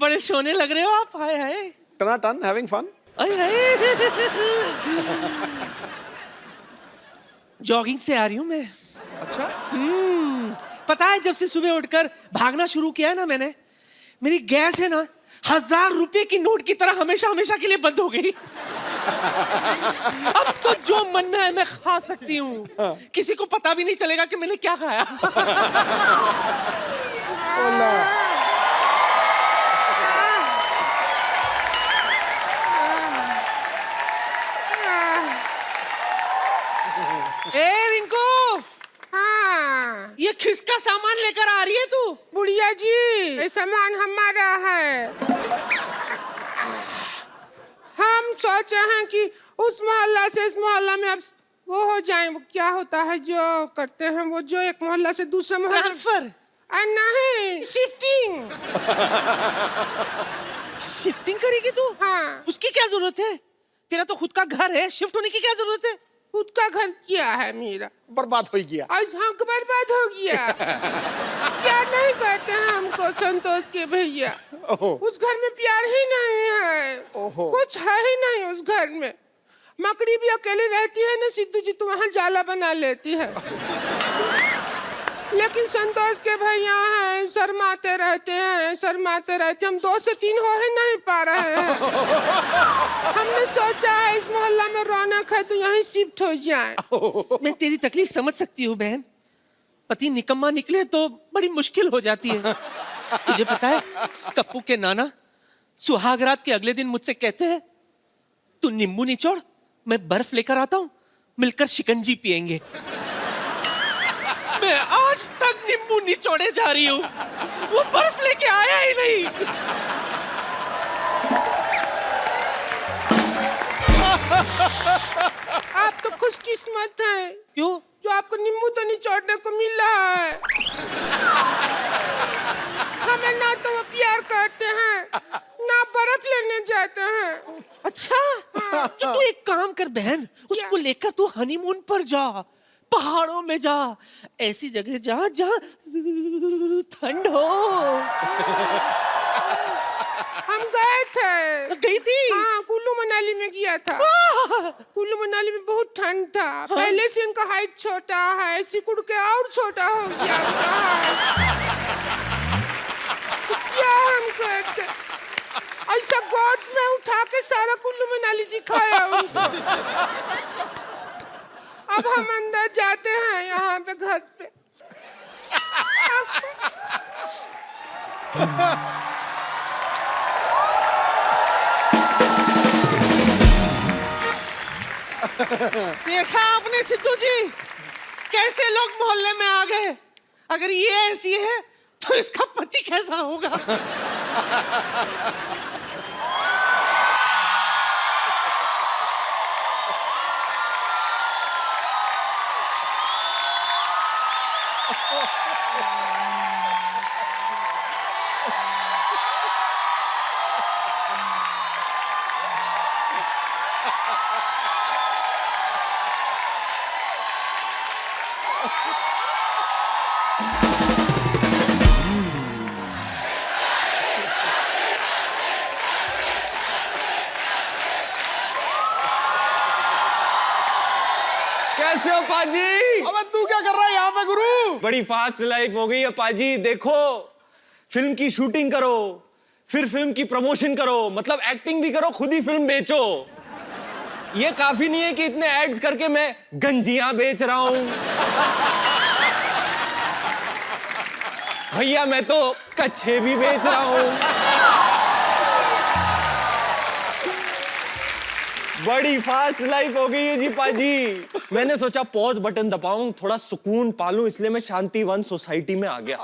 बड़े सोने लग रहे हो आप। हाय हाय। टनाटन, हैविंग फन। जॉगिंग से आ रही हूँ मैं। अच्छा। पता है जब से सुबह उठकर भागना शुरू किया है ना मैंने, मेरी गैस है ना 1000 रुपए की नोट की तरह हमेशा हमेशा के लिए बंद हो गई। अब तो जो मन में है मैं खा सकती हूँ। किसी को पता भी नहीं चलेगा कि मैंने क्या खाया। ए रिंकू, हाँ ये किसका सामान लेकर आ रही है तू? बुढ़िया जी, ये सामान हमारा है। हम सोचे हैं कि उस मोहल्ला से इस मोहल्ला में अब वो हो जाए। वो क्या होता है जो करते हैं वो, जो एक मोहल्ला से दूसरे मोहल्ला। ट्रांसफर? नहीं, शिफ्टिंग। शिफ्टिंग करेगी तू? हाँ। उसकी क्या जरूरत है? तेरा तो खुद का घर है, शिफ्ट होने की क्या जरूरत है? खुद का घर क्या है मेरा? बर्बाद हो गया। आज हक बर्बाद हो गया। प्यार नहीं करते हैं हमको संतोष के भैया। उस घर में प्यार ही नहीं है। कुछ है ही नहीं उस घर में। मकड़ी भी अकेली रहती है ना, सिद्धू जी तो वहाँ जाला बना लेती है। लेकिन संतोष के भैया हैं, शर्माते रहते हैं, शर्माते रहते। हम 2 से 3 हो ही नहीं पा रहे हैं। हमने सोचा है इस मोहल्ला में रौनक है तो यहीं शिफ्ट हो जाए। मैं तेरी तकलीफ समझ सकती हूँ बहन। पति निकम्मा निकले तो बड़ी मुश्किल हो जाती है। तुझे पता है कप्पू के नाना सुहागरात के अगले दिन मुझसे कहते हैं, तू नींबू निचोड़, मैं बर्फ लेकर आता हूँ, मिलकर शिकंजी पिएंगे। मैं आज तक नींबू निचोड़े जा रही हूँ, वो बर्फ लेके आया ही नहीं। आप तो खुशकिस्मत हैं। क्यों? जो आपको नींबू तो निचोड़ने को मिल रहा है। हमें ना तो वो प्यार करते हैं ना बर्फ लेने जाते हैं। अच्छा, तो तू एक काम कर बहन, उसको लेकर तू हनीमून पर जा, पहाड़ों में जा, ऐसी जगह जा जहाँ ठंड हो। हम गए थे। गई थी? हाँ, कुल्लू मनाली में गया था। कुल्लू मनाली में बहुत ठंड था। पहले से इनका हाइट छोटा है, सिकुड़ के और छोटा हो गया। तो क्या हम करते? ऐसा गोद में उठा के सारा कुल्लू मनाली दिखाया उनको। अब हम अंदर जाते हैं यहाँ पे घर पे। देखा आपने सिद्धू जी, कैसे लोग मोहल्ले में आ गए। अगर ये ऐसी है तो इसका पति कैसा होगा? कैसे हो पाजी? अबे तू क्या कर रहा है यहाँ पे गुरु? बड़ी फास्ट लाइफ हो गई है पाजी। देखो, फिल्म की शूटिंग करो, फिर फिल्म की प्रमोशन करो, मतलब एक्टिंग भी करो, खुद ही फिल्म बेचो। ये काफी नहीं है कि इतने एड्स करके मैं गंजियां बेच रहा हूं। भैया मैं तो कच्छे भी बेच रहा हूं। बड़ी फास्ट लाइफ हो गई है जी पाजी। मैंने सोचा पॉज बटन दबाऊं, थोड़ा सुकून पालूं, इसलिए मैं शांतिवन सोसाइटी में आ गया।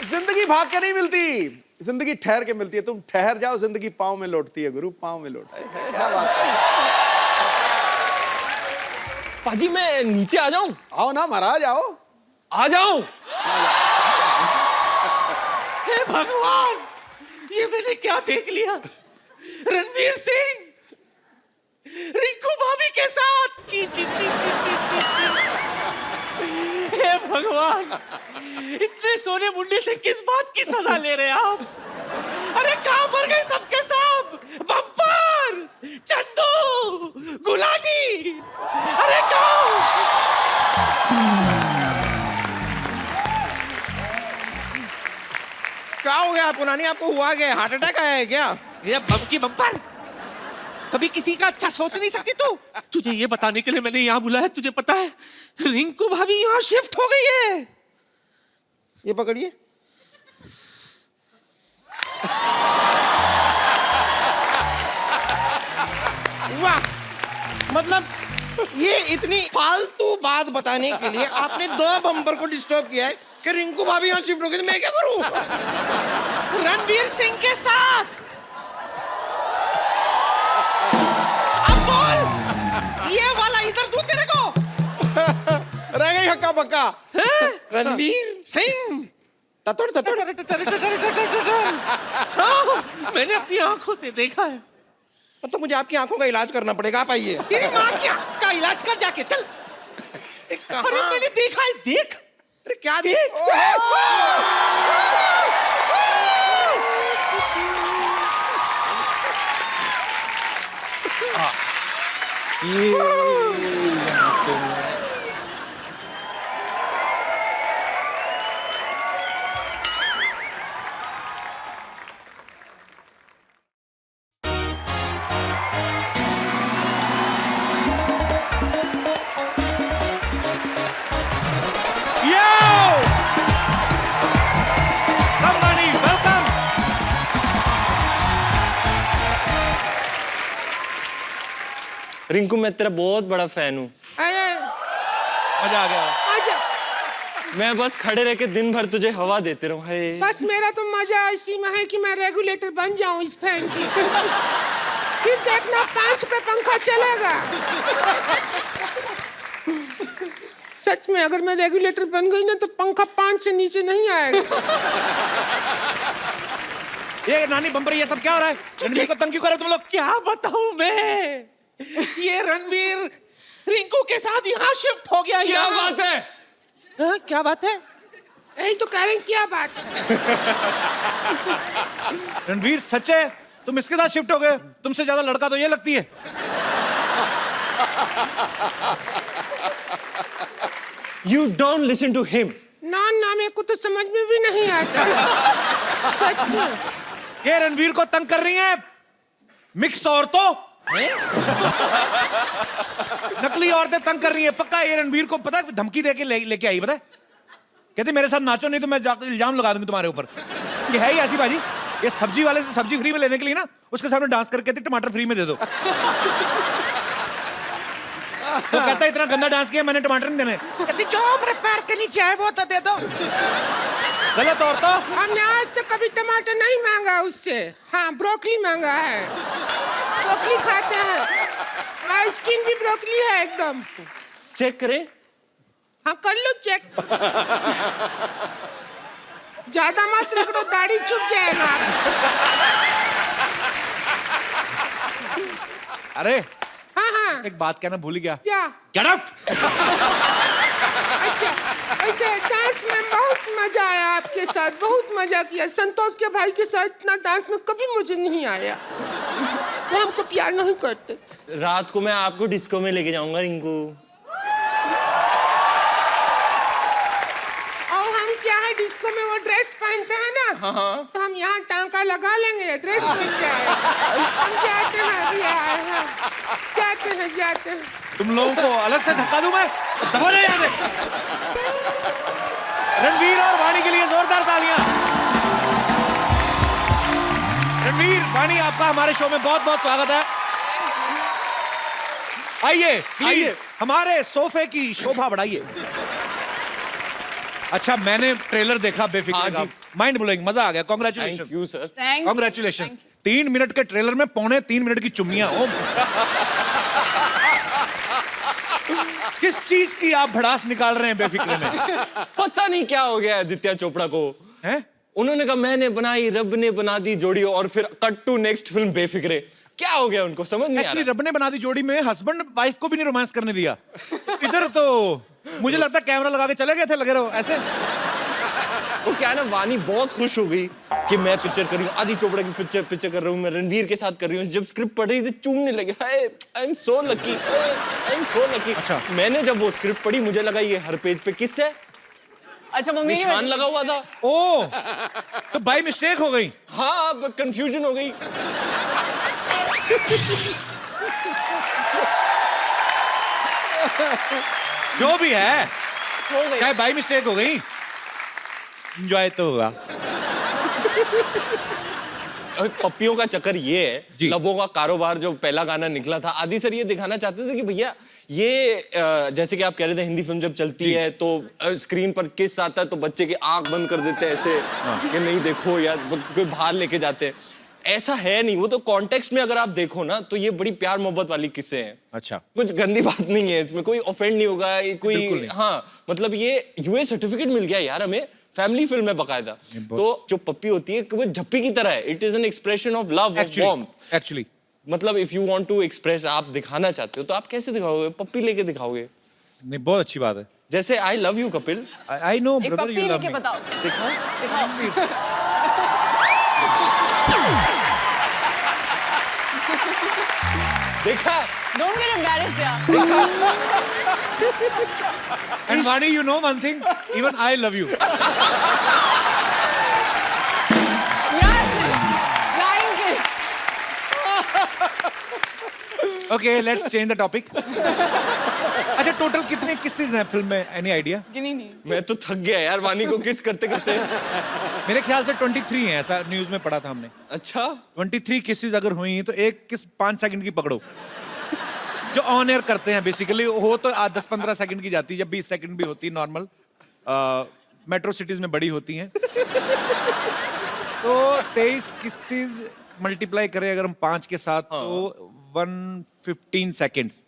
जिंदगी भाग के नहीं मिलती, जिंदगी ठहर के मिलती है। तुम ठहर जाओ, जिंदगी पाँव में लौटती है गुरु, पाँव में लौटती है। क्या बात है। पाजी मैं नीचे आ जाऊं? आओ ना महाराज, आओ। आ जाऊं? हे भगवान, ये मैंने क्या देख लिया? रणवीर सिंह रिंकू भाभी के साथ। ची ची ची ची ची ची ची। हे भगवान, इतने मेरे सोने मुंडे से किस बात की सजा ले रहे हैं आप? अरे कहाँ मर गए सबके सब? बम्पर, चंदू, गुलाटी, अरे कहाँ? क्या हो गया आपको नानी? आपको हुआ क्या? हार्ट अटैक आया है क्या? ये बम की बम्पर, कभी किसी का अच्छा सोच नहीं सकती तू? तुझे ये बताने के लिए मैंने यहाँ बुलाया, तुझे पता है रिंकू भाभी यहाँ शिफ्ट हो गई है। ये पकड़िए। वाह, मतलब ये इतनी फालतू बात बताने के लिए आपने 2 बम्पर को डिस्टर्ब किया है कि रिंकू भाभी यहाँ शिफ्ट हो गई, तो मैं क्या करूं? रणवीर सिंह के साथ। अब बोल, ये वाला इधर दूं तेरे को? रह गई हक्का बक्का। रणवीर सिंह। ततड़ ततड़। हाँ, मैंने अपनी आंखों से देखा है। मतलब मुझे आपकी आंखों का इलाज करना पड़ेगा, आप आइए। तेरी माँ की आंख का इलाज कर जाके, चल। अरे मैंने देखा है, देख। अरे क्या देख। रिंकू, मैं तेरा बहुत बड़ा फैन हूँ। मजा आ गया। आजा। मैं बस खड़े रह के दिन भर तुझे हवा देते रहूं। हाय। बस मेरा तो मजा इसी में है कि मैं रेगुलेटर बन जाऊं इस फैन की। फिर देखना 5 पे पंखा चलेगा। सच में अगर मैं रेगुलेटर बन गई ना तो पंखा 5 से नीचे नहीं आएगा। ये नानी बम्पर, ये सब क्या हो रहा है? रणवीर को तंग क्यों कर रहे हो तुम लोग? क्या बताऊं मैं? ये रणवीर रिंकू के साथ यहाँ शिफ्ट हो गया। क्या बात है? हाँ, क्या बात है? यही तो कह रहे हैं, क्या बात है? रणवीर सच है, तुम इसके साथ शिफ्ट हो गए? तुमसे ज्यादा लड़का तो ये लगती है। You don't listen to him. ना मेरे को तो समझ में भी नहीं आता। सच में। ये रणवीर को तंग कर रही हैं मिक्स औरतों। नकली औरतें तंग कर रही हैं। पक्का ये रणवीर को पता है, धमकी देके लेके आई, पता है? कहते मेरे साथ नाचो नहीं तो मैं जाकर इल्जाम लगा दूंगी तुम्हारे ऊपर। ये है ही ऐसी बाजी। ये सब्जी वाले से सब्जी फ्री में लेने के लिए ना उसके सामने डांस करके कहते टमाटर फ्री में दे दो। तो कहता है इतना गंदा डांस किया, मैंने टमाटर नहीं देने। कहती जो मेरे पैर के नीचे है वो तो दे दो। गलत औरतों। हमने आज तक कभी टमाटर नहीं मांगा उससे। हाँ, ब्रोकली मांगा है। ब्रोकली खाते हैं, स्किन भी ब्रोकली है एकदम। चेक करें? हाँ, कर लो चेक। ज्यादा मत रगड़ो, दाढ़ी चुभ जाएगा। अरे हाँ, एक बात कहना भूल गया। क्या? Get up. अच्छा, ऐसे डांस में बहुत मजा आया आपके साथ, बहुत मजा किया। संतोष के भाई के साथ इतना डांस में कभी मुझे नहीं आया। वो हमको प्यार नहीं करते। रात को मैं आपको डिस्को में लेके जाऊंगा रिंकू। और हम क्या है, डिस्को में वो ड्रेस पहनते हैं ना। हाँ। तो हम यहाँ टांका लगा लेंगे, ड्रेस पहन के आए। हम जाते हैं अभी आए हैं। जाते हैं। तुम लोगों को अलग से धक्का दूं मैं? दबो जाओ यहाँ से। रणवीर और वाणी के लिए जोरदार तालियां। रणवीर, वाणी, आपका हमारे शो में बहुत बहुत स्वागत है। आइए प्लीज, हमारे सोफे की शोभा बढ़ाइए। अच्छा, मैंने ट्रेलर देखा बेफिक्र का, माइंड ब्लोइंग, मजा आ गया। Congratulation. Thank you sir. Congratulation. 3 minute के ट्रेलर में 3.25 मिनट की चुम्मियां। ओ किस चीज की आप भड़ास निकाल रहे हैं बेफिक्र में? पता नहीं क्या हो गया आदित्य चोपड़ा को। हैं? उन्होंने कहा मैंने बनाई, रब ने बना दी जोड़ी, और फिर cut to next film Befikre. क्या हो गया उनको, समझ नहीं आ एक्चुअली रहा। रब ने बना दी जोड़ी में हस्बैंड वाइफ को भी नहीं रोमांस करने दिया। इधर तो मुझे लगता है कैमरा लगा के चले गए थे, लगे रहो ऐसे। वो क्या है ना, वानी बहुत खुश हो गई कि मैं पिक्चर कर रही हूँ, आदि चोपड़ा की पिक्चर कर रही हूँ, मैं रणवीर के साथ कर रही हूँ। जब स्क्रिप्ट पढ़ रही थी चूमने लगे, I am so lucky, I am so lucky. अच्छा। मैंने जब वो स्क्रिप्ट पढ़ी मुझे लगा ये हर पेज पे किस है, अच्छा मम्मी की निशान वजह से- लगा हुआ था। ओ, तो बाई मिस्टेक हो गई। हाँ, अब कंफ्यूजन हो गई। जो भी है, हो गई। चाहे बाई मिस्टेक हो गई, एंजॉय तो होगा। अबे पप्पियों का चक्कर ये जी। है, लबों का कारोबार जो पहला गाना निकला था, आदि सर ये दिखाना चाहते थे कि भैया ये जैसे कि आप कह रहे थे हिंदी फिल्म जब चलती है तो स्क्रीन पर किस आता है तो बच्चे की आंख बंद कर देते हैं ऐसे कि नहीं देखो, या कोई बाहर लेके जाते हैं। ऐसा है नहीं, वो तो कॉन्टेक्स्ट में अगर आप देखो ना तो ये बड़ी प्यार मोहब्बत वाली किस्से हैं। अच्छा, कुछ गंदी बात नहीं है इसमें, कोई ऑफेंड नहीं होगा, ये बिल्कुल कोई नहीं। हाँ मतलब ये यूए सर्टिफिकेट मिल गया यार हमें, फैमिली फिल्म है बकायदा। तो जो पप्पी होती है वो झप्पी की तरह है, it is an expression of love, of warmth. Actually मतलब if you want to express, आप दिखाना चाहते हो तो आप कैसे दिखाओगे? पप्पी लेके दिखाओगे। नहीं, बहुत अच्छी बात है। जैसे आई love you Kapil, I know एक ब्रदर, पप्पी यू लव लेके मी। बताओ, दिखाओ। दिखाओ। देखा? Don't get embarrassed यार। And Vani, you know one thing, even I love you. यार, flying kiss। Okay, let's change the topic. अच्छा, टोटल कितने किसेस हैं फिल्म में? Any idea? गिनी नहीं। मैं तो थक गया यार वानी को किस करते करते। मेरे ख्याल से 23 हैं, ऐसा न्यूज में पढ़ा था हमने। अच्छा 23 किसेस अगर हुई तो एक किस 5 सेकंड की पकड़ो, जो ऑन एयर करते हैं बेसिकली, हो तो 10-15 सेकंड की जाती है, जब 20 सेकंड भी होती है नॉर्मल, मेट्रो सिटीज में बड़ी होती हैं। तो 23 किसेस मल्टीप्लाई करें अगर हम 5 के साथ तो 115 सेकंड्स।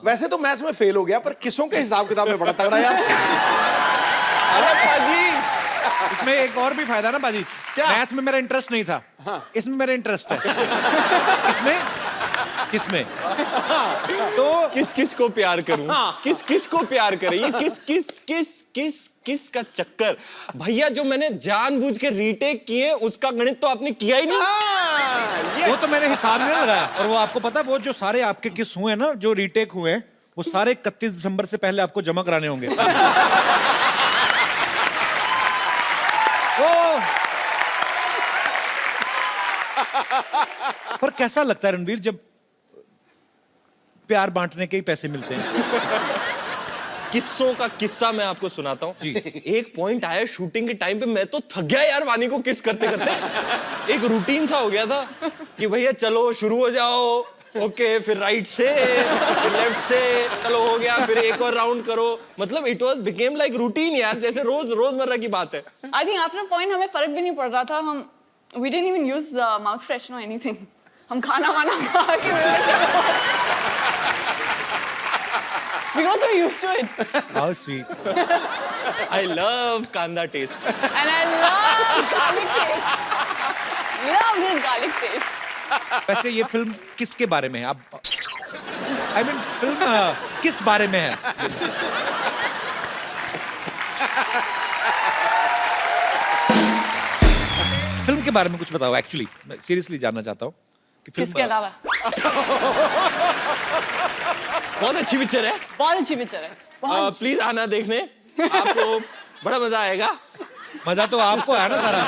वैसे तो मैथ्स में फेल हो गया, पर किसों के हिसाब किताब में बड़ा तगड़ा यार। अरे पाजी, इसमें एक और भी फायदा ना बाजी, क्या? मैथ में मेरा इंटरेस्ट नहीं था, इसमें मेरा इंटरेस्ट है। किसमें तो किस किस को प्यार करूं, किस किस को प्यार करें, ये किस किस किस किस किस का चक्कर भैया, जो मैंने जानबूझ के रीटेक किए उसका गणित तो आपने किया ही नहीं। वो तो मेरे हिसाब में लगाया। और वो आपको पता है, वो जो सारे आपके किस हुए हैं ना, जो रीटेक हुए हैं, वो सारे 31 दिसंबर से पहले आपको जमा कराने होंगे। वो पर कैसा लगता है रणवीर जब प्यार बांटने के ही पैसे मिलते हैं? किस्सों का किस्सा मैं आपको सुनाता हूँ। एक पॉइंट आया शूटिंग के टाइम पे, मैं तो थक गया यार वानी को किस करते करते। एक रूटीन सा हो गया था कि भैया चलो शुरू हो जाओ, ओके फिर राइट से फिर लेफ्ट से, चलो हो गया, फिर एक और राउंड करो। मतलब it was became like routine यार, जैसे रोजमर्रा की बात है। I think after a point हमें फर्क भी नहीं पड़ रहा था, हम we didn't even use mouth freshener or anything। हम खाना वाना खा के we got so used to it How sweet. I love कांदा test. and I love garlic taste, love this garlic taste। वैसे ये फिल्म किसके बारे में है? आप आई मीन फिल्म किस बारे में है? फिल्म के बारे में कुछ बताओ। एक्चुअली मैं सीरियसली जानना चाहता हूँ कि किसके अलावा बहुत अच्छी पिक्चर है, बहुत अच्छी पिक्चर है, बहुत प्लीज आना देखने, आपको बड़ा मजा आएगा। मजा तो आपको है ना सारा,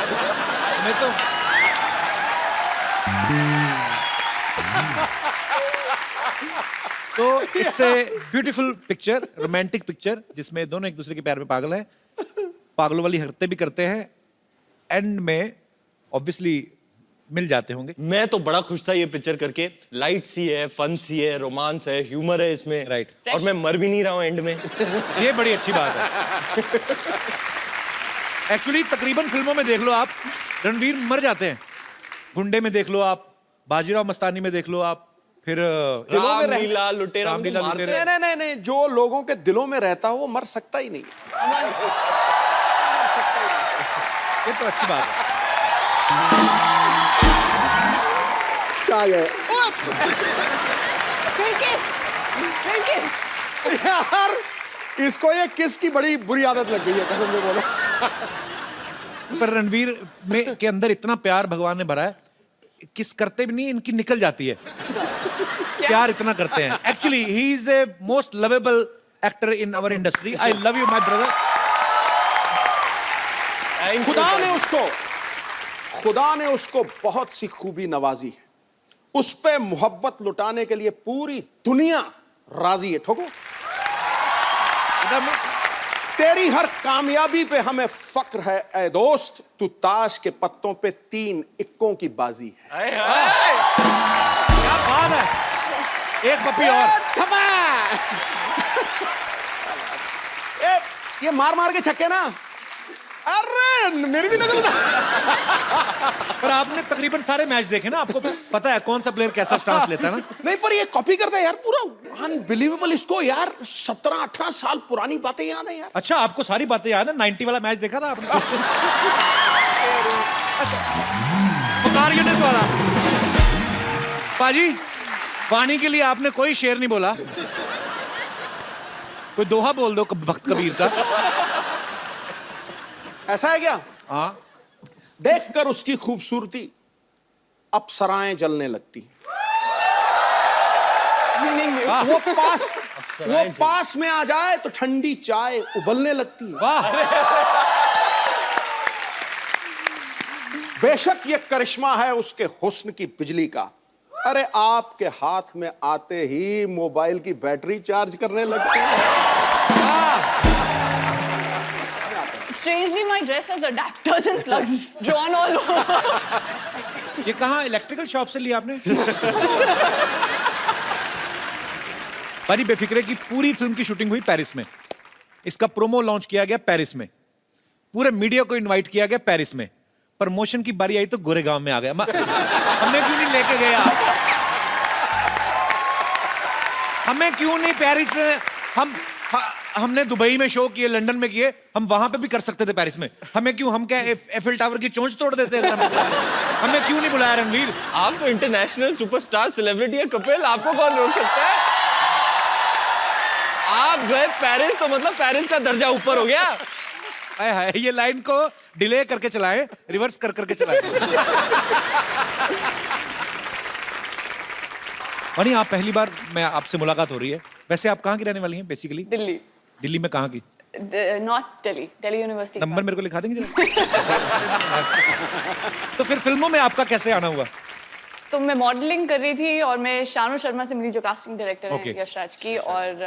मैं तो तो it's a beautiful picture, romantic picture, जिसमें दोनों एक दूसरे के प्यार में पागल हैं, पागलों वाली हरकतें भी करते हैं, एंड में ऑब्वियसली मिल जाते होंगे। मैं तो बड़ा खुश था ये पिक्चर करके, लाइट सी है, फन सी है, रोमांस है, ह्यूमर है इसमें। Right. और मैं मर भी नहीं रहा हूँ एंड में। ये बड़ी अच्छी बात है। एक्चुअली तकरीबन फिल्मों में देख लो आप, रणवीर मर जाते हैं। गुंडे में देख लो आप, बाजीराव मस्तानी में देख लो आप, फिर दिलों में रह- रामलीला लुटेरा रामलीला उनको मारते लुटेरा। हैं। नहीं नहीं नहीं, जो लोगों के दिलों में रहता हो वो मर सकता ही नहीं। ये तो अच्छी बात है। फिर किस यार इसको ये किस की बड़ी बुरी आदत लग गई है, कसम से बोलो। पर रणवीर में के अंदर इतना प्यार भगवान ने भरा है, किस करते भी नहीं इनकी निकल जाती है। प्यार इतना करते हैं। Actually he is a most lovable actor in our industry. I love you my brother. खुदा ने उसको बहुत सी खूबी नवाजी है। उस पे मोहब्बत लुटाने के लिए पूरी दुनिया राजी है। ठोको, तेरी हर कामयाबी पे हमें फक्र है ऐ दोस्त, तू ताश के पत्तों पे 3 इक्कों की बाजी है। क्या बात है। एक पप्पी और। ये मार मार के छक्के ना, अरे मेरी भी नजर। पर आपने तकरीबन सारे मैच देखे ना, आपको पता है कौन सा प्लेयर कैसा स्टांस लेता है ना। नहीं, पर ये कॉपी करता है यार पूरा अनबिलीवेबल। इसको यार 17-18 साल पुरानी बातें याद है यार। अच्छा, आपको सारी बातें याद है? 90 वाला मैच देखा था आपने? पुकार यूनिस वाला। पाजी, पानी के लिए आपने कोई शेर नहीं बोला। कोई दोहा बोल दो भक्त कबीर का। ऐसा है क्या? हाँ। देखकर उसकी खूबसूरती अप्सराएं जलने लगती। वो पास में आ जाए तो ठंडी चाय उबलने लगती है। वाह। बेशक ये करिश्मा है उसके हुस्न की बिजली का। अरे आपके हाथ में आते ही मोबाइल की बैटरी चार्ज करने लगती है। Strangely, my dress has adapters and plugs drawn all over. ये कहाँ इलेक्ट्रिकल शॉप से लिया आपने? बड़ी बेफिक्रे की पूरी फिल्म की शूटिंग हुई पेरिस में। इसका प्रोमो लॉन्च किया गया पेरिस में। पूरे मीडिया को इनवाइट किया गया पेरिस में। प्रमोशन की बारी आई तो गोरेगांव में आ गया। हमें क्यों नहीं लेके गया? हमें क्यों नहीं पेरिस में? हमने दुबई में शो किए, लंदन में किए, हम वहां पे भी कर सकते थे पेरिस में। हमें क्यों? हम क्या एफिल टावर की चोंच तोड़ देते हैं? हमें क्यों नहीं बुलाया रणवीर? आप तो इंटरनेशनल सुपरस्टार सेलिब्रिटी है कपिल, आपको कौन रोक सकता है? आप गए पेरिस तो मतलब पेरिस का दर्जा ऊपर हो गया। हाय हाय, ये लाइन को डिले करके चलाएं, रिवर्स कर करके चलाएं। वनी, आप पहली बार मैं आपसे मुलाकात हो रही है। वैसे आप कहाँ की रहने वाली हैं बेसिकली? दिल्ली। दिल्ली में कहाँ की? North Delhi, Delhi university. Number मेरे को लिखा देंगे जरा? तो फिर फिल्मों में आपका कैसे आना हुआ? तो मैं मॉडलिंग कर रही थी और मैं शानू शर्मा से मिली, जो कास्टिंग डायरेक्टर Okay. है यशराज की। और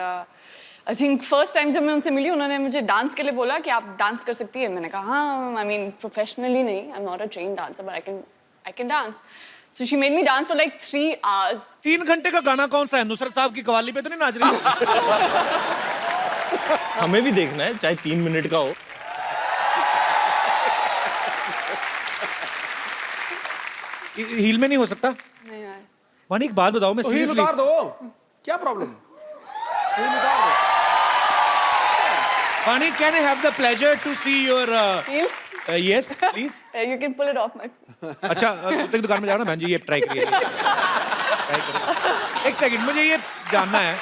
आई थिंक फर्स्ट टाइम जब मैं उनसे मिली, उन्होंने मुझे डांस के लिए बोला कि आप डांस कर सकती है। मैंने कहा हाँ, आई मीन प्रोफेशनली नहीं, I am not a trained dancer, but I can dance. So she made me dance for like 3 hours. 3 घंटे का गाना कौन सा है? नुसरत साहब की कवाली पे तो नहीं नाच रही? हमें भी देखना है, चाहे 3 मिनट का हो। हील में नहीं हो सकता? नहीं यार। वानी, एक बात बताओ, मैं तो हील seriously- उतार दो, क्या प्रॉब्लम है? हील उतार दो। वानी, can I have the pleasure to see your Heel? yes, please? You can pull it off my. अच्छा, एक दुकान में जाओ ना बहन जी, ये ट्राई करिए। ट्राई करिए। एक सेकंड, मुझे ये जानना है।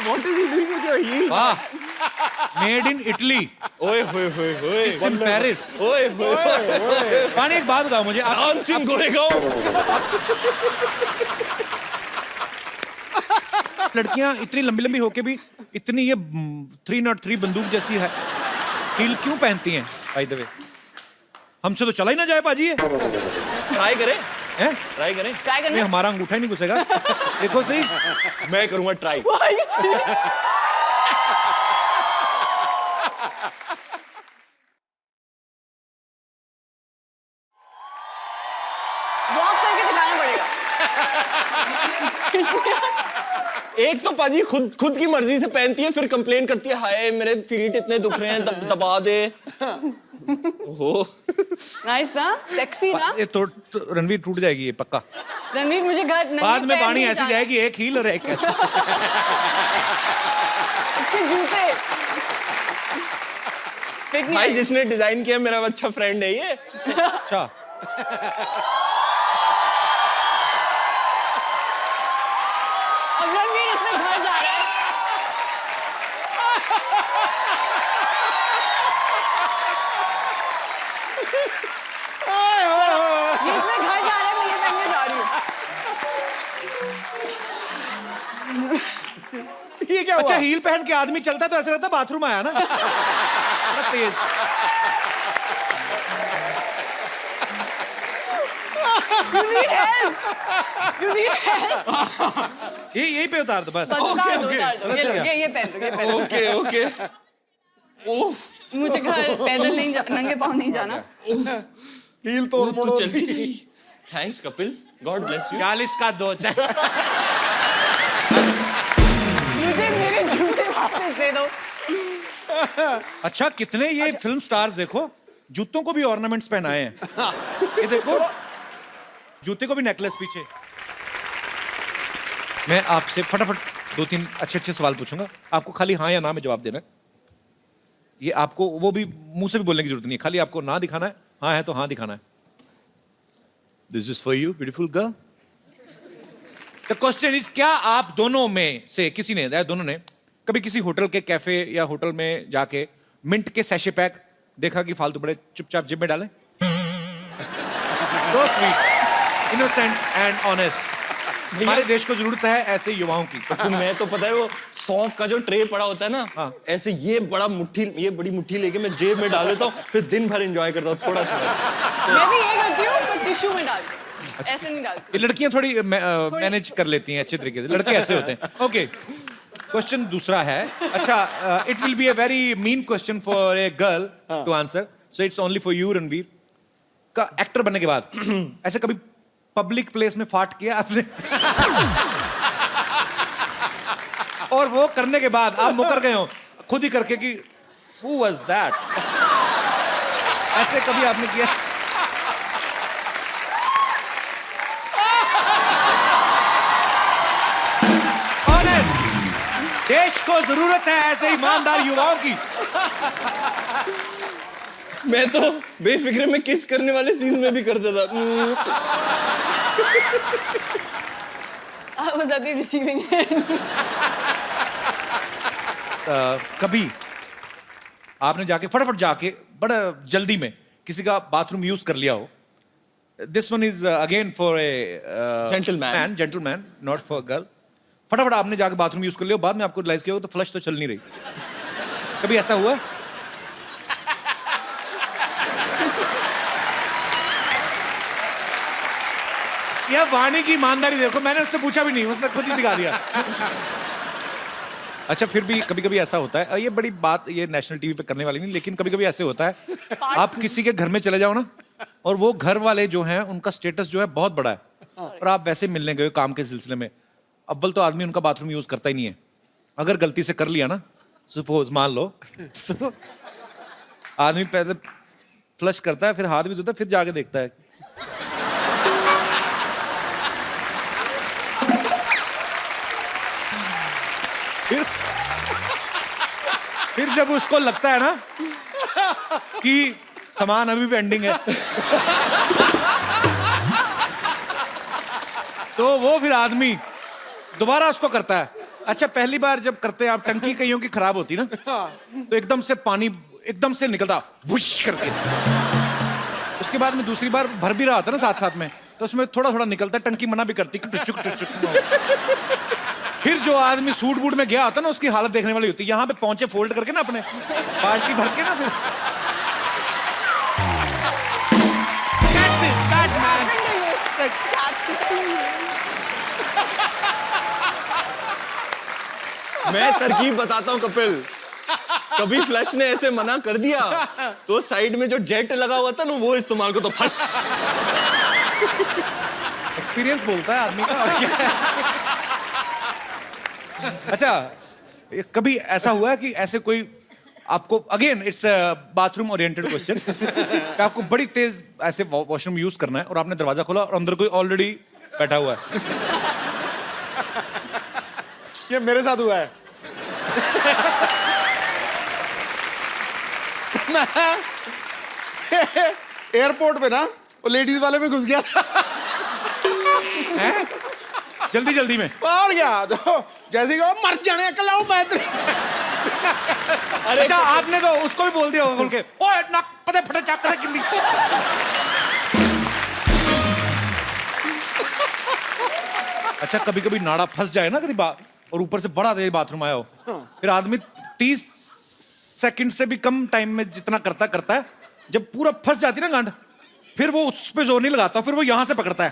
What is he doing with your heels? वाह, मेड इन इटली, ओए होए होए होए, इन पेरिस। ओए होए, वानी, एक बात बताओ मुझे, डांसिंग गोरेगांव। लड़कियां इतनी लंबी लंबी होके भी इतनी ये 303 बंदूक जैसी है हील क्यों पहनती हैं? बाय द वे, हमसे तो चला ही ना जाए बाजी ये। ट्राई करें, हैं? ट्राई करें। Try नहीं, करना। हमारा अंगूठा ही नहीं घुसेगा। देखो सही। मैं करूंगा try. Why are you serious? Walk करके दिखाना पड़ेगा। एक तो पाजी खुद की मर्जी से पहनती है, फिर कंप्लेन करती है, हाय मेरे फीट इतने दुख रहे हैं, दबा दे। ओहो, Nice ना? Sexy ना? ये तो रणवीर टूट जाएगी ये पक्का। रणवीर, मुझे घर नंगे बाद में पैर पानी नहीं ऐसी जाना। जाएगी, एक हील और एक ऐसे। उसके जूते। Fit नहीं भाई आएंगे। जिसने डिजाइन किया मेरा अच्छा फ्रेंड है ये। अच्छा, अब रणवीर इसमें घर जा रहा है। क्या अच्छा हुआ? हील पहन के आदमी चलता तो ऐसा लगता बाथरूम आया ना। बड़ा तेज। You need help. You need help. ये यही पे उतार दो बस। बस उतार दो, okay. उतार दो। ये लो, ये पहन लो, ये पहन लो। Okay okay. ओह मुझे घर पैदल नहीं नंगे पाँव नहीं जाना। हील तोड़ तू मोड़ो चल के जाइए। Thanks Kapil, God bless you. 40 का 2। मुझे मेरे जूते वापस दे दो। अच्छा कितने ये फिल्म स्टार्स देखो, जूतों को भी ऑर्नामेंट्स पहनाए हैं। ये देखो, जूते को भी नेकलेस पीछे। मैं आपसे फटाफट 2-3 अच्छे सवाल पूछूंगा, आपको खाली हाँ या ना में जवाब देना है। ये आपको वो भी मुंह से भी बोलने की जरूरत नहीं है, खाली आपको ना दिखाना है, हाँ है तो हाँ दिखाना है। This is for you beautiful girl. The question is, क्या आप दोनों में से किसी ने, दोनों ने कभी किसी होटल के कैफे या होटल में जाके मिंट के सैशे पैक देखा कि फालतू बड़े चुपचाप जेब में डालें? So sweet, innocent and honest. हमारे देश को जरूरत है ऐसे युवाओं की। तो मैं तो पता है वो सौंफ का जो ट्रे पड़ा होता है ना, हाँ। ऐसे ये बड़ी मुट्ठी लेके मैं जेब में डाल देता हूँ, फिर दिन भर एंजॉय करता हूँ थोड़ा थोड़ा। मैं भी ये करती हूँ, पर टिश्यू में डालती हूँ। ऐसे नहीं डालती। ये लड़कियां थोड़ी मैनेज कर लेती हैं अच्छे तरीके से, लड़के ऐसे होते हैं। ओके, क्वेश्चन दूसरा है। अच्छा, it will be a very mean question for a girl to answer, so it's only for you Ranveer. का एक्टर बनने के बाद ऐसे कभी पब्लिक प्लेस में फाट किया आपने? और वो करने के बाद आप मुकर गए हो खुद ही करके कि who was that? ऐसे कभी आपने किया? Honest, देश को जरूरत है ऐसे ईमानदार युवाओं की। मैं तो बेफिक्रे में किस करने वाले सीन में भी करता था। I was at the receiving end. कभी आपने जाके फटाफट जाके बड़ा जल्दी में किसी का बाथरूम यूज कर लिया हो? This one is again for a gentleman, not for girl. फटाफट आपने जाके बाथरूम यूज कर लिया, बाद में आपको रियलाइज किया हो तो फ्लश तो चल नहीं रही। कभी ऐसा हुआ? यह वाणी की ईमानदारी देखो, मैंने उससे पूछा भी नहीं, उसने खुद ही दिखा दिया। अच्छा, फिर भी कभी कभी ऐसा होता है, और ये बड़ी बात ये नेशनल टीवी पे करने वाली नहीं, लेकिन कभी कभी ऐसे होता है आप किसी के घर में चले जाओ ना, और वो घर वाले जो हैं उनका स्टेटस जो है बहुत बड़ा है, और आप वैसे मिलने गए काम के सिलसिले में। अव्वल तो आदमी उनका बाथरूम यूज करता ही नहीं है, अगर गलती से कर लिया ना, सपोज मान लो आदमी पहले फ्लश करता है, फिर हाथ भी धोता है, फिर जाके देखता है। फिर जब उसको लगता है ना कि सामान अभी भी पेंडिंग है, तो वो फिर आदमी दोबारा उसको करता है। अच्छा, पहली बार जब करते हैं आप, टंकी कईयों की खराब होती ना, तो एकदम से पानी एकदम से निकलता वुश करके। उसके बाद में दूसरी बार भर भी रहा था ना साथ साथ में, तो उसमें थोड़ा थोड़ा निकलता है, टंकी मना भी करती कि टुचुक टुचुक। फिर जो आदमी सूट बूट में गया होता ना, उसकी हालत देखने वाली होती है। यहाँ पे पहुंचे फोल्ड करके ना अपने बाल्टी भर के ना, फिर मैं तरकीब बताता हूँ कपिल। कभी फ्लैश ने ऐसे मना कर दिया तो साइड में जो जेट लगा हुआ था ना, वो इस्तेमाल को तो फस। एक्सपीरियंस बोलता है आदमी का, और क्या है। अच्छा, कभी ऐसा हुआ है कि ऐसे कोई आपको, again it's bathroom oriented question, कि आपको बड़ी तेज ऐसे वॉशरूम यूज करना है और आपने दरवाजा खोला और अंदर कोई ऑलरेडी बैठा हुआ है? ये मेरे साथ हुआ है। एयरपोर्ट पे ना वो लेडीज वाले में घुस गया था। हैं? जल्दी जल्दी में? और क्या, तो जैसे कि मर जाने अकल आओ मैं तेरे। अरे अच्छा, आपने तो उसको भी बोल दिया होगा खोल के, ओए नाक पते फटे चाक करे किल्ली। अच्छा, कभी कभी नाड़ा फंस जाए ना कभी और ऊपर से बड़ा तेज बाथरूम आया हो, फिर आदमी 30 सेकंड से भी कम टाइम में जितना करता है, जब पूरा फंस जाती है ना गांड, फिर वो उस पे जोर नहीं लगाता, फिर वो यहां से पकड़ता है।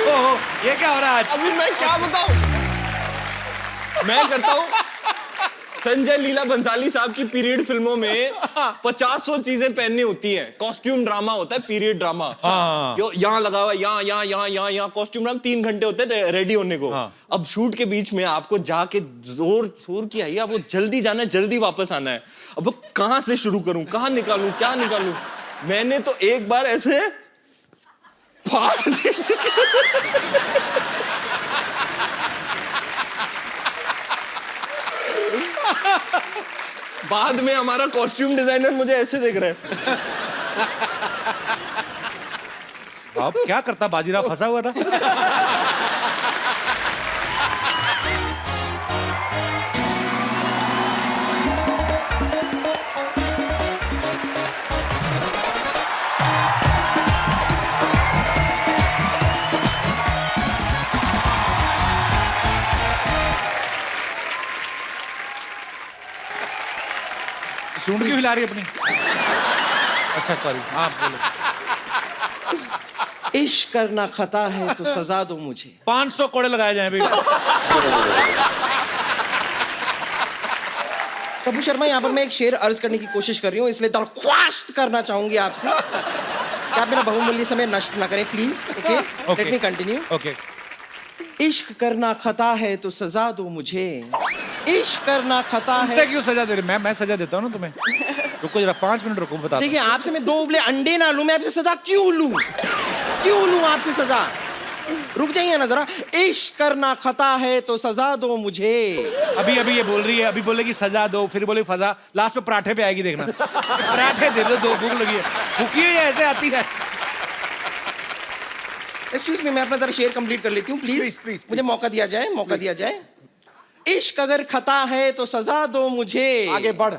ओहो, ये क्या हो रहा है आज? अभी मैं क्या बताऊं? मैं करता हूं संजय लीला बंसाली साहब की पीरियड फिल्मों में 50-100 चीजें पहननी होती हैं। कॉस्ट्यूम ड्रामा होता है, पीरियड ड्रामा। हाँ। यहाँ लगा हुआ, यहाँ कॉस्ट्यूम ड्रामा 3 घंटे होते हैं रेडी होने को। हाँ। अब शूट के बीच में आपको जाके जोर की आई, आपको जल्दी जाना है, जल्दी वापस आना है। अब कहां से शुरू करूं, कहां निकालूं, क्या निकालूं? मैंने तो एक बार ऐसे फाड़ दी। बाद में हमारा कॉस्ट्यूम डिजाइनर मुझे ऐसे देख रहा है। अब क्या करता, बाजीराव फंसा हुआ था। सूंड क्यों हिला रही है अपनी? अच्छा सॉरी, हाँ बोलो। इश्क करना खता है तो सजा दो मुझे। 500 कोड़े लगाए जाए भैया। तब्बू शर्मा, यहाँ पर मैं एक शेर अर्ज करने की कोशिश कर रही हूँ, इसलिए दरख्वास्त करना चाहूंगी आपसे कि आप मेरा बहुमूल्य समय नष्ट ना करें, please. Okay, let me continue. Okay. इश्क करना खता है तो सजा दो मुझे, इश्क करना खता तुमसे है। क्यों सजा दे रहे? मैं सजा देता हूँ ना तुम्हें। रुको जरा 5 मिनट रुको, बता। देखिए, आपसे मैं 2 उबले अंडे ना लूं, मैं आपसे सजा क्यों लूं? क्यों लूं आपसे सजा? रुक जाइए ना जरा। इश्क करना खता है तो सजा दो मुझे। अभी ये बोल रही है, अभी बोलेगी सजा दो, फिर बोलेगी फजा, लास्ट में पराठे पे आएगी, देखना। पराठे दे दो, 2 भूख लगी है, भूखी है या ऐसे आती है? एक्सक्यूज मी, मैं अपना जरा शेर कंप्लीट कर लेती हूँ, प्लीज। मुझे मौका दिया जाए, मौका दिया जाए। इश्क अगर खता है तो सजा दो मुझे। आगे बढ़।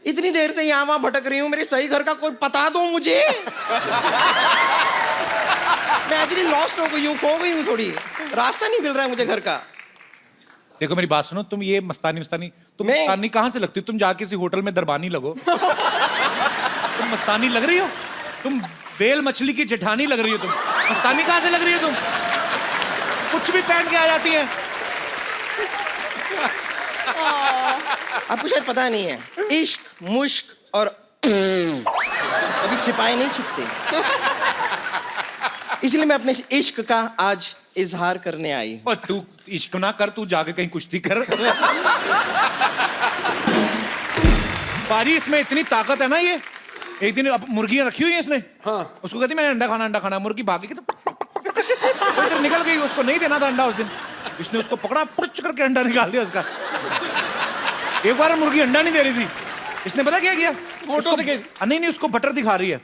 इतनी देर से यहाँ वहां भटक रही हूँ, मेरे सही घर का कोई पता दो मुझे। मैं एक्चुअली लॉस्ट हो गई हूँ, खो गई हूँ थोड़ी, रास्ता नहीं मिल रहा है मुझे घर का। देखो मेरी बात सुनो, तुम ये मस्तानी तुम मैं- मस्तानी कहाँ से लगती हो? तुम जाके किसी होटल में दरबानी लगो। तुम मस्तानी लग रही हो? तुम वेल मछली की जेठानी लग रही हो। तुम मस्तानी कहाँ से लग रही हो? तुम कुछ भी पहन के आ जाती है। आपको शायद पता नहीं है, इश्क, मुश्क और कभी छिपाए नहीं छुपते, इसलिए मैं अपने इश्क का आज इजहार करने आई हूं। और तू इश्क ना कर, तू जाके कहीं कुश्ती कर। पारी, इसमें इतनी ताकत है ना। ये एक दिन अब मुर्गियां रखी हुई है इसने। हाँ। उसको कहती मैंने अंडा खाना। मुर्गी भागी तो इधर निकल गई, उसको नहीं देना था अंडा उस दिन। इसने उसको पकड़ा, पुच करके अंडा निकाल दिया उसका। एक बार मुर्गी अंडा नहीं दे रही थी, इसने पता क्या किया? नहीं, उसको बटर दिखा रही है,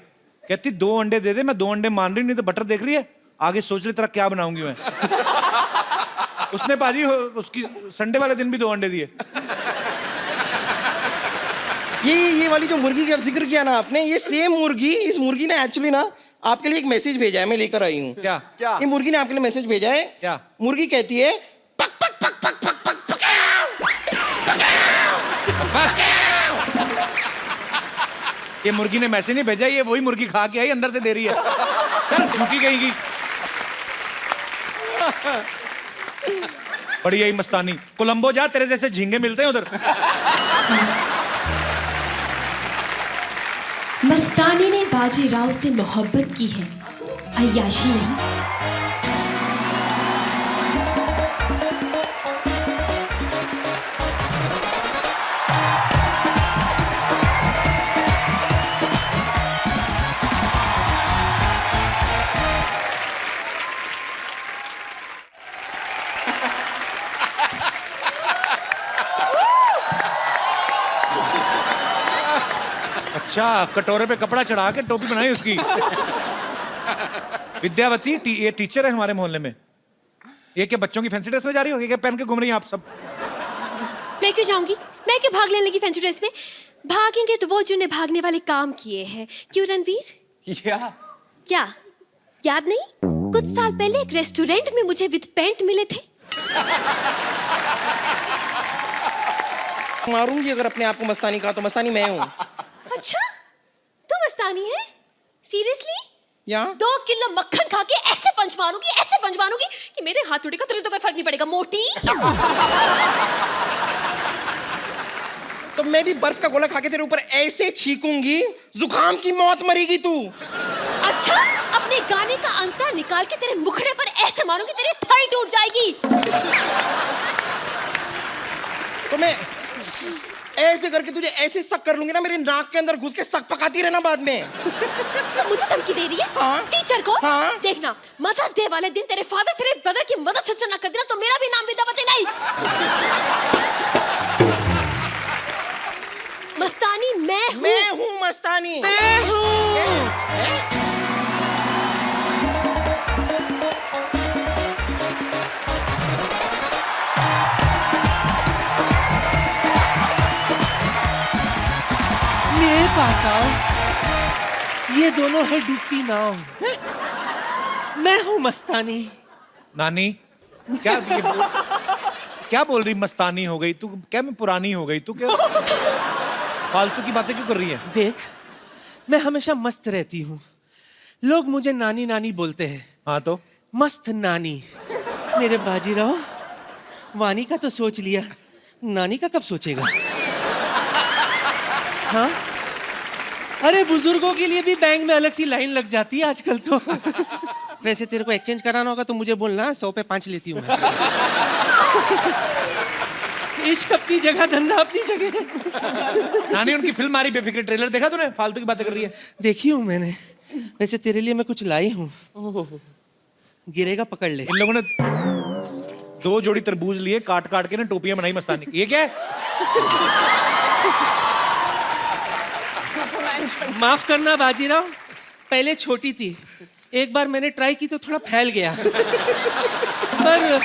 कहती 2 अंडे दे दे। मैं 2 अंडे मान रही, नहीं तो बटर देख रही है, आगे सोच ले तेरा क्या बनाऊंगी मैं। उसने पाजी उसकी संडे वाले दिन भी 2 अंडे दिए। ये वाली जो मुर्गी का जिक्र किया ना आपने, ये सेम मुर्गी, इस मुर्गी ने एक्चुअली ना आपके लिए एक मैसेज भेजा है, मैं लेकर आई हूँ। क्या? ये मुर्गी ने आपके लिए मैसेज भेजा है। क्या? मुर्गी कहती है पक पक पक पक पक पक पकाओ, पकाओ। ये मुर्गी ने मैसेज नहीं भेजा, ये वही मुर्गी खा के आई, अंदर से दे रही है। चल झूठी कहेगी। बड़ी यही मस्तानी। कोलंबो जा, तेरे जैसे झींगे मिलते हैं उधर। मस्तानी ने बाजीराव से मोहब्बत की है, अय्याशी नहीं। अच्छा, कटोरे पे कपड़ा चढ़ा के टोपी बनाई उसकी। विद्यावती ये टीचर है हमारे मोहल्ले में। ये क्या बच्चों की फैंसी ड्रेस में जा रही हो? ये क्या पहन के घूम रही हैं आप सब? मैं क्यों जाऊंगी? मैं क्यों भाग लेने लगी फैंसी ड्रेस में? भागेंगे तो वो जिन्हें भागने वाले काम किए हैं। क्यों रणवीर? क्या? क्या याद नहीं? कुछ साल पहले एक रेस्टोरेंट में मुझे विद पेंट मिले थे। मारूंगी अगर अपने आप को मस्तानी कहा तो मस्तानी मैं हूँ। अच्छा, तू मस्तानी है? सीरियसली? या 2 किलो मक्खन खा के ऐसे पंच मारूंगी कि मेरे हाथ टूटेगा, तुझे तो कोई फर्क नहीं पड़ेगा, मोटी। तो मैं भी बर्फ का गोला खा के तेरे ऊपर ऐसे छीकूंगी, जुकाम की मौत मरेगी तू। अच्छा, अपने गाने का अंतरा निकाल के तेरे मुखड़े पर ऐसे मारूंगी, तेरी स्थाई टूट जाएगी। तो मैं ऐसे करके तुझे ऐसे सक कर लूंगी ना, मेरे नाक के अंदर घुस के सक पकाती रहना बाद में। तो मुझे धमकी दे रही है? हाँ। टीचर को? हाँ। देखना, मदर्स डे वाले दिन तेरे फादर तेरे ब्रदर की मदद से ना कर देना तो मेरा भी नाम विद्यावती नहीं। मस्तानी मैं हूँ मस्तानी। मेरे पास आओ, ये दोनों है डूबती नाव, मैं हूं मस्तानी। नानी क्या बोल रही? मस्तानी हो गई तू क्या? मैं पुरानी हो गई तू क्या? फालतू की बातें क्यों कर रही है? देख, मैं हमेशा मस्त रहती हूँ, लोग मुझे नानी नानी बोलते हैं। हाँ तो मस्त नानी। मेरे बाजीराव, वानी का तो सोच लिया, नानी का कब सोचेगा? हाँ, अरे बुजुर्गों के लिए भी बैंक में अलग सी लाइन लग जाती है आजकल तो। वैसे तेरे को एक्सचेंज कराना होगा तो मुझे बोलना, 100 पे 5 लेती हूँ मैं। इश्क अपनी जगह, धंधा अपनी जगह। नानी उनकी फिल्म आ रही बेफिक्र, ट्रेलर देखा तूने? फालतू की बातें कर रही है। देखी हूँ मैंने। वैसे तेरे लिए मैं कुछ लाई हूँ, गिरेगा पकड़ ले। इन लोगों ने 2 जोड़ी तरबूज लिए, काट काट के ना टोपियां बनाई मस्तानी की। ये क्या है? माफ करना बाजीराव, पहले छोटी थी, एक बार मैंने ट्राई की तो थोड़ा फैल गया, पर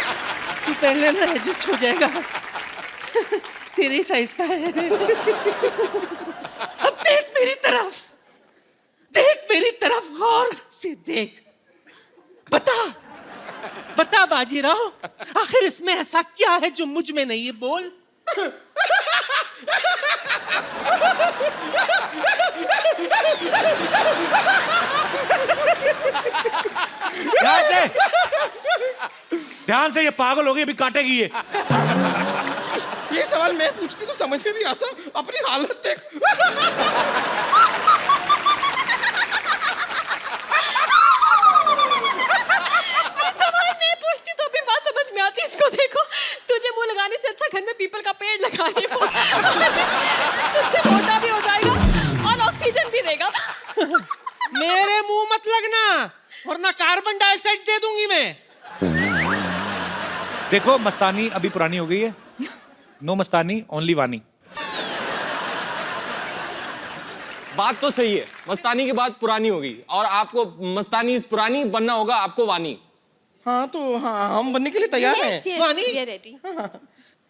तू पहले ना एडजस्ट हो जाएगा, तेरे साइज का है। अब देख मेरी तरफ, देख मेरी तरफ, गौर से देख, बता बाजीराव, आखिर इसमें ऐसा क्या है जो मुझ में नहीं है? बोल। ध्यान से, ये पागल हो गई, अभी काटेगी ये। ये सवाल मैं पूछती तो समझ में भी आता, अपनी हालत देख। सवाल मैं पूछती तो भी बात समझ में आती। इसको देखो, तुझे मुंह लगाने से अच्छा घर में पीपल का पेड़ लगा ले, तुझसे मोटा भी हो जाएगा और ऑक्सीजन भी देगा। मेरे मुंह मत लगना, वरना कार्बन डाइऑक्साइड दे दूंगी मैं। देखो, मस्तानी अभी पुरानी हो गई है। नो मस्तानी, ओनली वानी। बात तो सही है, मस्तानी की बात पुरानी होगी और आपको मस्तानी पुरानी बनना होगा, आपको वानी। हाँ तो हाँ, हम बनने के लिए तैयार हैं। वानी? we are ready.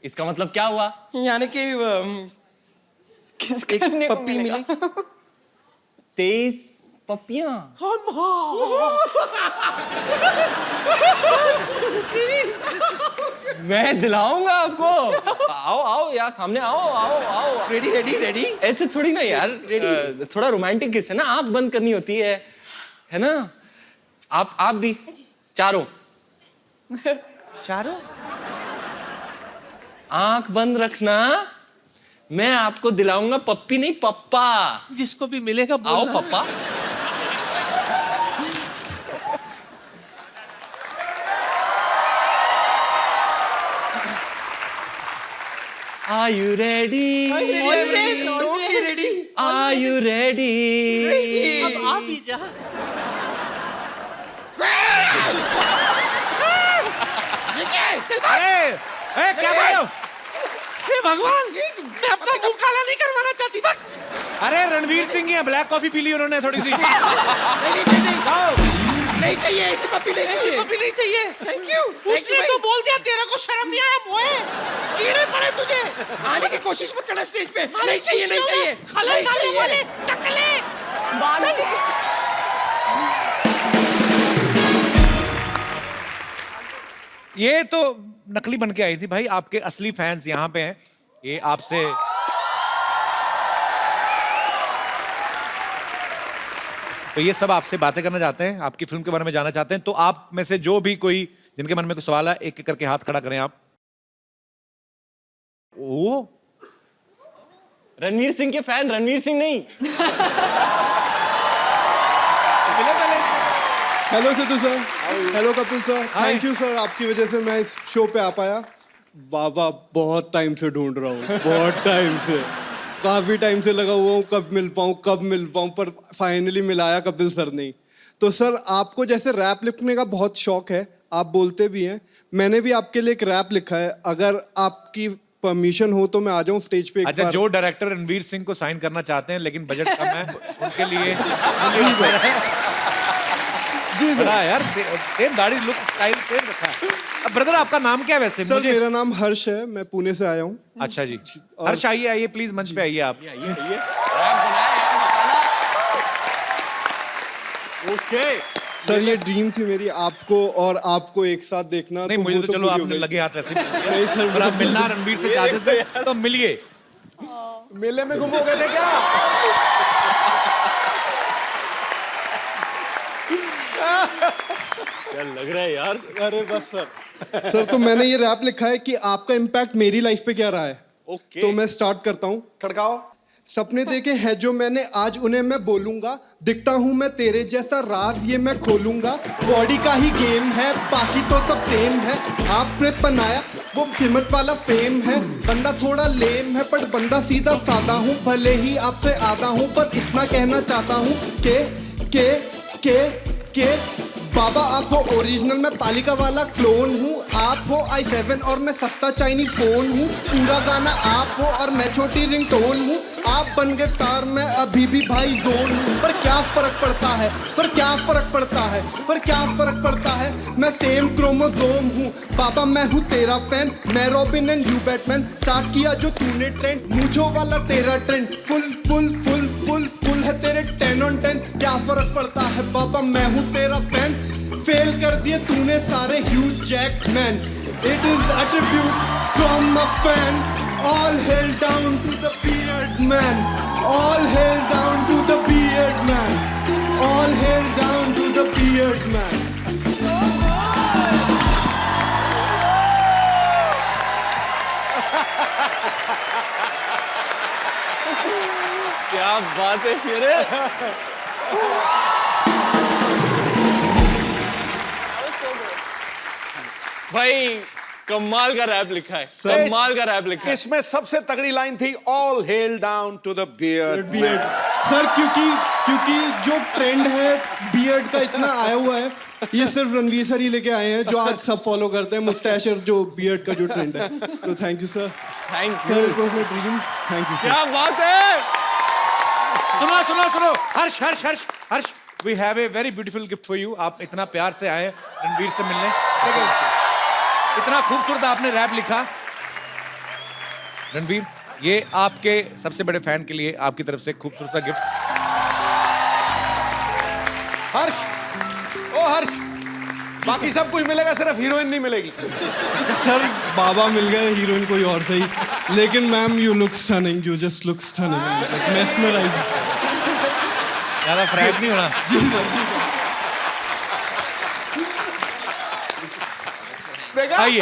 इसका मतलब क्या हुआ? यानी कि एक करने को पप्पी मिलेगा? मिली। 23 पपियां। मैं दिलाऊंगा आपको। आओ आओ यार, सामने आओ आओ आओ। Ready ready ready. ऐसे थोड़ी ना यार, थोड़ा रोमांटिक किस है ना, आंख बंद करनी होती है ना? आप भी चारों आंख बंद रखना, मैं आपको दिलाऊंगा पप्पी नहीं पप्पा। जिसको भी मिलेगा आओ बोलना। पप्पा। Are you ready? Ready. Are you ready? अब आप ही जा। अरे क्या कर रहे हो? हे भगवान, मैं अपना मुंह काला नहीं करवाना चाहती। अरे रणवीर सिंह है, ब्लैक कॉफी पी ली उन्होंने थोड़ी सी। नहीं चाहिए, ऐसी पप्पी नहीं ऐसी चाहिए। पप्पी नहीं चाहिए। Thank you. उसने तो बोल दिया, तेरे को शर्म नहीं आया? मोए कीड़े पड़े तुझे। आने की कोशिश मत करना स्टेज पे। नहीं चाहिए, नहीं चाहिए, खले नहीं खाने चाहिए। वाले टकले। बाल ये तो नकली बन के आई थी भाई, आपके असली फैंस यहाँ पे हैं। ये आपसे तो ये सब आपसे बातें करना चाहते हैं, आपकी फिल्म के बारे में जानना चाहते हैं। तो आप में से जो भी कोई जिनके मन में कोई सवाल है, एक एक करके हाथ खड़ा करें आप। ओ रणवीर सिंह के फैन, रणवीर सिंह नहीं। Hello Sidhu sir, hello Kapil sir, thank you sir, आपकी वजह से मैं इस शो पे आ पाया। बाबा बहुत टाइम से ढूंढ रहा हूँ, बहुत टाइम से, काफी टाइम से लगा हुआ हूँ कब मिल पाऊँ, पर फाइनली मिलाया कपिल सर ने। तो सर आपको जैसे रैप लिखने का बहुत शौक है, आप बोलते भी हैं, मैंने भी आपके लिए एक रैप लिखा है, अगर आपकी परमिशन हो तो मैं आ जाऊं स्टेज पे एक अच्छा, बार। जो डायरेक्टर रणवीर सिंह को साइन करना चाहते हैं लेकिन बजट कम है, उनके लिए जी बड़ा सर। यार, सेम दाढ़ी, लुक, स्टाइल सेम रखा है। अब ब्रदर आपका नाम क्या है वैसे? सर मुझे मेरा नाम हर्ष है, मैं पुणे से आया हूँ। अच्छा जी, हर्ष आइए, आइए प्लीज, मंच पे आइए आप। ओके सर ये ड्रीम थी मेरी, आपको एक साथ देखना। नहीं, मुझे तो चलो पूरी हो आपने गई। लगे हाथ ऐसे नहीं सर, अगर आप मिलना रणवीर से चाहते थे तो मिलिए। मेले में गुम हो गए थे क्या? क्या लग रहा है यार। अरे बस सर। सर तो मैंने ये रैप लिखा है कि आपका इम्पैक्ट मेरी लाइफ पे क्या रहा है। ओके तो मैं स्टार्ट करता हूँ। खड़काओ। सपने देखे हैं जो मैंने, आज उन्हें मैं बोलूंगा, दिखता हूँ मैं तेरे जैसा, राज ये मैं खोलूंगा, बॉडी का ही गेम है, बाकी तो सब सेम है, आपने बनाया वो कीमत वाला फेम है, बंदा थोड़ा लेम है पर बंदा सीधा सादा हूँ, भले ही आपसे आधा हूँ, बस इतना कहना चाहता हूँ के बाबा आप हो ओरिजिनल, मैं पालिका वाला क्लोन हूँ, आप हो i7 और मैं सस्ता चाइनीज फोन हूँ, पूरा गाना आप हो और मैं छोटी रिंगटोन हूँ, आप बन गए स्टार, मैं अभी भी भाई जोन हूँ, पर क्या फर्क पड़ता है, पर क्या फर्क पड़ता है, पर क्या फर्क पड़ता है, मैं सेम क्रोमोसोम हूँ, बाबा मैं हूँ तेरा फैन, मैं robin and you Batman, start किया जो तूने ट्रेंड, मूंछों वाला तेरा trend, full full full full full है तेरे 10 on 10, क्या फर्क पड़ता है बाबा मैं हूँ तेरा फैन, फेल कर दिए तूने सारे Hugh Jackman, it is a tribute from a fan, all hail down to the beard man, all hail down to the beard man, all hail down to the beard man. क्या बात है शेरे। भाई कमाल का रैप लिखा है, कमाल का रैप लिखा है। इसमें सबसे तगड़ी लाइन थी, all hail down to the beard. Beard sir, क्योंकि जो ट्रेंड है बियर्ड का इतना आया हुआ है, ये सिर्फ रणवीर सर ही लेके आए हैं, जो आज सब फॉलो करते हैं, मुस्टैश और जो बियर्ड का जो ट्रेंड है। तो thank you sir, thank sir you. It was my dream, thank you sir. क्या बात है। सुनो सुनो सुनो, Harsh Harsh Harsh Harsh, we have a very beautiful gift for you. आप इतना प्यार से आए रणवीर से मिलने, इतना खूबसूरत आपने रैप लिखा। रणवीर, ये आपके सबसे बड़े फैन के लिए आपकी तरफ से खूबसूरत सा गिफ्ट। हर्ष, ओ हर्ष, बाकी सब कुछ मिलेगा, सिर्फ हीरोइन नहीं मिलेगी। सर बाबा मिल गए, हीरोइन कोई और सही, लेकिन ma'am you look stunning, you just look stunning, mesmerising. ज्यादा फ्रैंक नहीं होना। जी सर, जी सर। देखा? आइए।